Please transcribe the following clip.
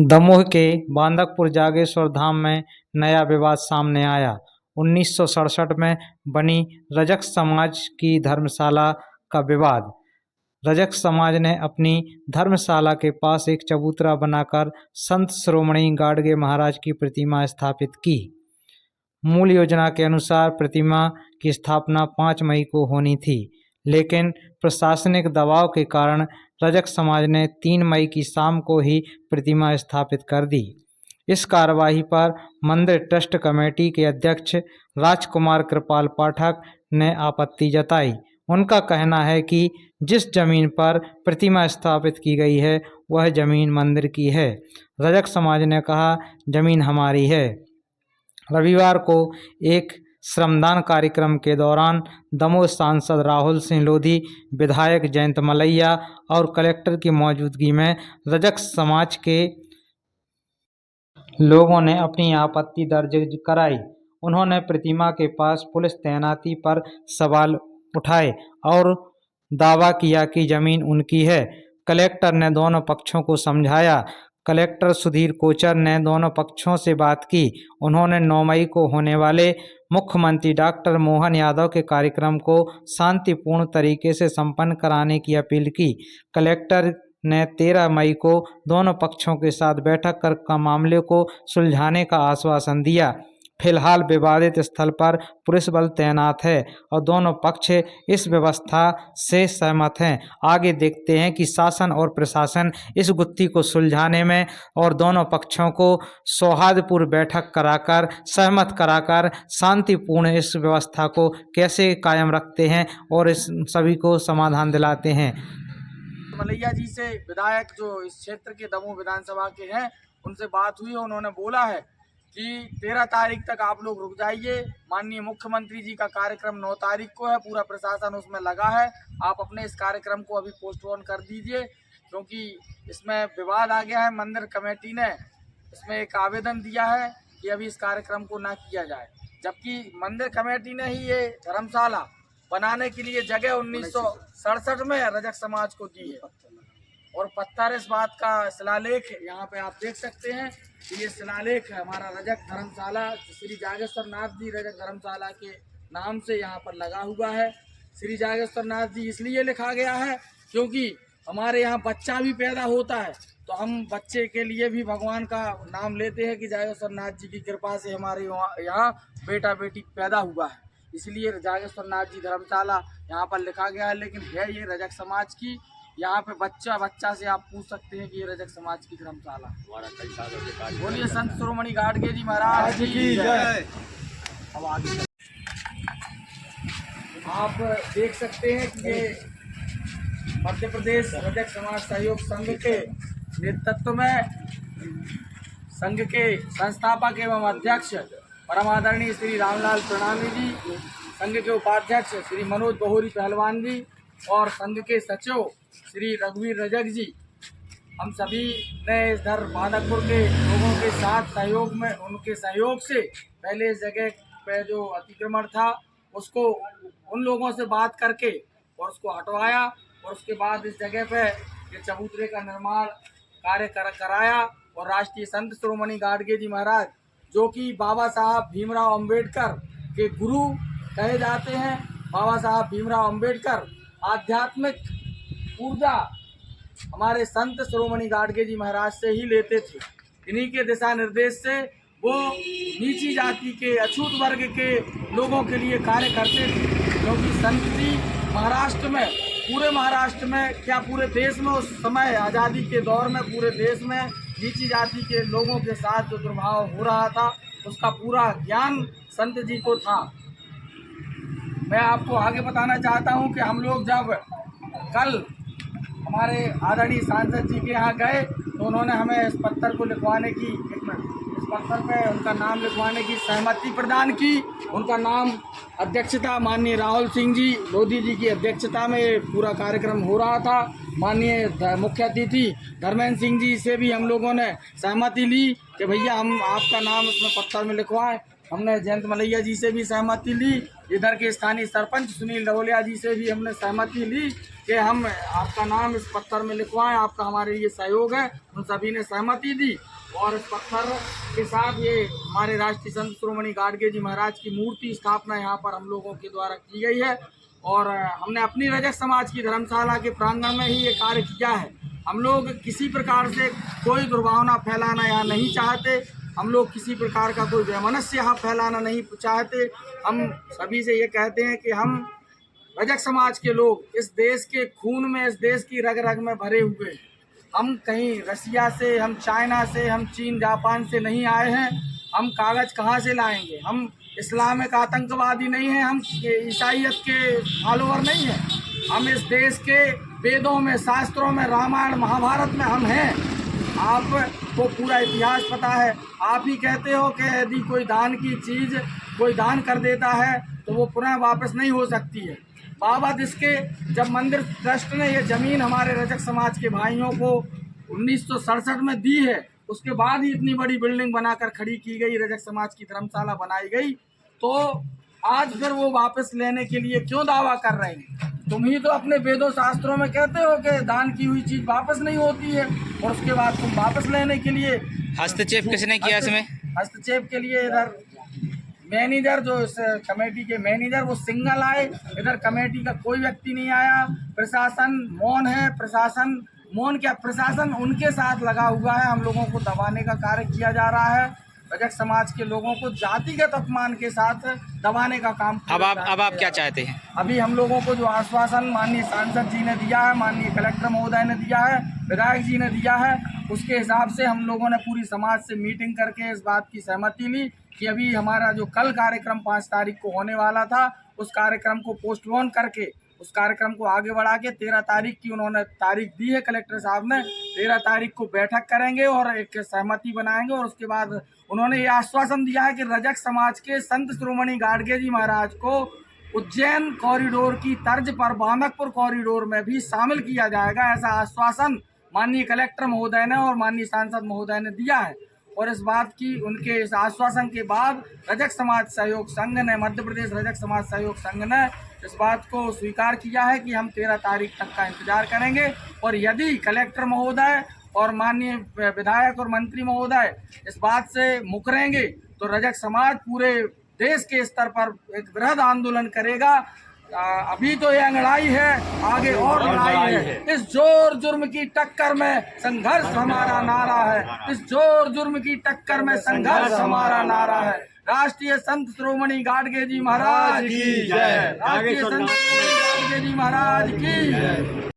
दमोह के बांदकपुर जागेश्वर धाम में नया विवाद सामने आया। 1967 में बनी रजक समाज की धर्मशाला का विवाद। रजक समाज ने अपनी धर्मशाला के पास एक चबूतरा बनाकर संत शिरोमणि गाडगे महाराज की प्रतिमा स्थापित की। मूल योजना के अनुसार प्रतिमा की स्थापना 5 मई को होनी थी, लेकिन प्रशासनिक दबाव के कारण रजक समाज ने 3 मई की शाम को ही प्रतिमा स्थापित कर दी। इस कार्यवाही पर मंदिर ट्रस्ट कमेटी के अध्यक्ष राजकुमार कृपाल पाठक ने आपत्ति जताई। उनका कहना है कि जिस जमीन पर प्रतिमा स्थापित की गई है वह जमीन मंदिर की है। रजक समाज ने कहा, जमीन हमारी है। रविवार को एक श्रमदान कार्यक्रम के दौरान दमोह सांसद राहुल सिंह लोधी, विधायक जयंत मलैया और कलेक्टर की मौजूदगी में रजक समाज के लोगों ने अपनी आपत्ति दर्ज कराई। उन्होंने प्रतिमा के पास पुलिस तैनाती पर सवाल उठाए और दावा किया कि जमीन उनकी है। कलेक्टर ने दोनों पक्षों को समझाया। कलेक्टर सुधीर कोचर ने दोनों पक्षों से बात की। उन्होंने 9 मई को होने वाले मुख्यमंत्री डॉक्टर मोहन यादव के कार्यक्रम को शांतिपूर्ण तरीके से संपन्न कराने की अपील की। कलेक्टर ने 13 मई को दोनों पक्षों के साथ बैठक कर मामले को सुलझाने का आश्वासन दिया। फिलहाल विवादित स्थल पर पुलिस बल तैनात है और दोनों पक्ष इस व्यवस्था से सहमत हैं। आगे देखते हैं कि शासन और प्रशासन इस गुत्थी को सुलझाने में और दोनों पक्षों को सौहार्दपूर्ण बैठक कराकर सहमत कराकर शांतिपूर्ण इस व्यवस्था को कैसे कायम रखते हैं और इस सभी को समाधान दिलाते हैं। मलैया जी से, विधायक जो इस क्षेत्र के दमोह विधानसभा के हैं, उनसे बात हुई। उन्होंने बोला है कि 13 तारीख तक आप लोग रुक जाइए। माननीय मुख्यमंत्री जी का कार्यक्रम 9 तारीख को है। पूरा प्रशासन उसमें लगा है। आप अपने इस कार्यक्रम को अभी पोस्टपोन कर दीजिए, क्योंकि इसमें विवाद आ गया है। मंदिर कमेटी ने इसमें एक आवेदन दिया है कि अभी इस कार्यक्रम को ना किया जाए, जबकि मंदिर कमेटी ने ही ये धर्मशाला बनाने के लिए जगह 1967 में रजक समाज को दी है। और पत्थर इस बात का शिलालेख यहाँ पे आप देख सकते हैं कि ये शिलालेख है हमारा रजक धर्मशाला श्री जागेश्वर नाथ जी रजक धर्मशाला के नाम से यहाँ पर लगा हुआ है। श्री जागेश्वर नाथ जी इसलिए लिखा गया है क्योंकि हमारे यहाँ बच्चा भी पैदा होता है, तो हम बच्चे के लिए भी भगवान का नाम लेते हैं कि जागेश्वर नाथ जी की कृपा से हमारे यहाँ बेटा बेटी पैदा हुआ है, इसलिए जागेश्वर नाथ जी धर्मशाला यहाँ पर लिखा गया है। लेकिन है ये रजक समाज की। यहाँ पे बच्चा से आप पूछ सकते हैं कि ये रजक समाज की धर्मशाला। बोलिए संत शिरोमणि गाडगे जी महाराज की जय। अब आगे आप देख सकते हैं कि ये मध्य प्रदेश रजक समाज सहयोग संघ के नेतृत्व में संघ के संस्थापक एवं अध्यक्ष परम आदरणीय श्री रामलाल प्रणामी जी, संघ के उपाध्यक्ष श्री मनोज बहोरी पहलवान जी और संघ के सचिव श्री रघुवीर रजक जी, हम सभी ने इधर बांदकपुर के लोगों के साथ सहयोग में, उनके सहयोग से पहले इस जगह पे जो अतिक्रमण था उसको उन लोगों से बात करके और उसको हटवाया और उसके बाद इस जगह पे ये चबूतरे का निर्माण कार्य कराया। और राष्ट्रीय संत शिरोमणि गाडगे जी महाराज, जो कि बाबा साहब भीमराव अंबेडकर के गुरु कहे जाते हैं, बाबा साहब भीमराव अंबेडकर आध्यात्मिक ऊर्जा हमारे संत शिरोमणि गाडगे जी महाराज से ही लेते थे। इन्हीं के दिशा निर्देश से वो नीची जाति के अछूत वर्ग के लोगों के लिए कार्य करते थे, क्योंकि संत जी महाराष्ट्र में, पूरे महाराष्ट्र में क्या पूरे देश में उस समय आज़ादी के दौर में पूरे देश में नीची जाति के लोगों के साथ जो दुर्भाव हो रहा था उसका पूरा ज्ञान संत जी को था। मैं आपको आगे बताना चाहता हूं कि हम लोग जब कल हमारे आदरणीय सांसद जी के यहाँ गए तो उन्होंने हमें इस पत्थर को लिखवाने की, इस पत्थर पे उनका नाम लिखवाने की सहमति प्रदान की। उनका नाम अध्यक्षता माननीय राहुल सिंह जी लोधी जी की अध्यक्षता में ये पूरा कार्यक्रम हो रहा था। माननीय मुख्य अतिथि धर्मेंद्र सिंह जी से भी हम लोगों ने सहमति ली कि भैया हम आपका नाम उसमें पत्थर में लिखवाएं। हमने जयंत मलैया जी से भी सहमति ली, इधर के स्थानीय सरपंच सुनील डोलिया जी से भी हमने सहमति ली कि हम आपका नाम इस पत्थर में लिखवाएं, आपका हमारे लिए सहयोग है। उन सभी ने सहमति दी और इस पत्थर के साथ ये हमारे राष्ट्रीय संत शिरोमणि गाडगे जी महाराज की मूर्ति स्थापना यहाँ पर हम लोगों के द्वारा की गई है। और हमने अपनी रजक समाज की धर्मशाला के प्रांगण में ही ये कार्य किया है। हम लोग किसी प्रकार से कोई दुर्भावना फैलाना यहाँ नहीं चाहते, हम लोग किसी प्रकार का कोई वैमनस्य यहाँ फैलाना नहीं चाहते। हम सभी से ये कहते हैं कि हम रजक समाज के लोग इस देश के खून में, इस देश की रग रग में भरे हुए, हम कहीं रसिया से, हम चाइना से, हम चीन जापान से नहीं आए हैं। हम कागज़ कहाँ से लाएंगे? हम इस्लामिक आतंकवादी नहीं हैं, हम ईसाइयत के फॉलोअर नहीं हैं। हम इस देश के वेदों में, शास्त्रों में, रामायण महाभारत में हम हैं। आपको पूरा इतिहास पता है। आप ही कहते हो कि यदि कोई दान की चीज़ कोई दान कर देता है तो वो पुनः वापस नहीं हो सकती है। बाबा जिसके जब मंदिर ट्रस्ट ने ये ज़मीन हमारे रजक समाज के भाइयों को 1967 में दी है, उसके बाद ही इतनी बड़ी बिल्डिंग बनाकर खड़ी की गई, रजक समाज की धर्मशाला बनाई गई, तो आज फिर वो वापस लेने के लिए क्यों दावा कर रहे हैं? तुम ही तो अपने वेदों शास्त्रों में कहते हो कि दान की हुई चीज़ वापस नहीं होती है, और उसके बाद तुम वापस लेने के लिए हस्तक्षेप किसने किया इसमें? हस्तक्षेप के लिए इधर मैनेजर, जो इस कमेटी के मैनेजर, वो सिंगल आए। इधर कमेटी का कोई व्यक्ति नहीं आया। प्रशासन मौन है। प्रशासन मौन क्या, प्रशासन उनके साथ लगा हुआ है। हम लोगों को दबाने का कार्य किया जा रहा है। रजक समाज के लोगों को जातिगत अपमान के साथ दबाने का काम। अब आप क्या चाहते हैं? अभी हम लोगों को जो आश्वासन माननीय सांसद जी ने दिया है, माननीय कलेक्टर महोदय ने दिया है, विधायक जी ने दिया है, उसके हिसाब से हम लोगों ने पूरी समाज से मीटिंग करके इस बात की सहमति ली कि अभी हमारा जो कल कार्यक्रम 5 तारीख को होने वाला था, उस कार्यक्रम को पोस्टपोन करके उस कार्यक्रम को आगे बढ़ा के 13 तारीख की उन्होंने तारीख दी है कलेक्टर साहब ने। 13 तारीख को बैठक करेंगे और एक सहमति बनाएंगे, और उसके बाद उन्होंने ये आश्वासन दिया है कि रजक समाज के संत शिरोमणि गाडगे जी महाराज को उज्जैन कॉरिडोर की तर्ज पर बामकपुर कॉरिडोर में भी शामिल किया जाएगा। ऐसा आश्वासन माननीय कलेक्टर महोदय ने और माननीय सांसद महोदय ने दिया है। और इस बात की, उनके इस आश्वासन के बाद रजक समाज सहयोग संघ ने, मध्य प्रदेश रजक समाज सहयोग संघ ने इस बात को स्वीकार किया है कि हम 13 तारीख तक का इंतजार करेंगे, और यदि कलेक्टर महोदय और माननीय विधायक और मंत्री महोदय इस बात से मुकरेंगे तो रजक समाज पूरे देश के स्तर पर एक वृहद आंदोलन करेगा। अभी तो ये लड़ाई है, आगे और लड़ाई है। इस जोर जुर्म की टक्कर में संघर्ष हमारा नारा है। इस जोर जुर्म की टक्कर में संघर्ष हमारा नारा है। राष्ट्रीय संत शिरोमणि गाडगे जी महाराज की जय। राष्ट्रीय संत शिरोमणि गाडगे जी महाराज की जय।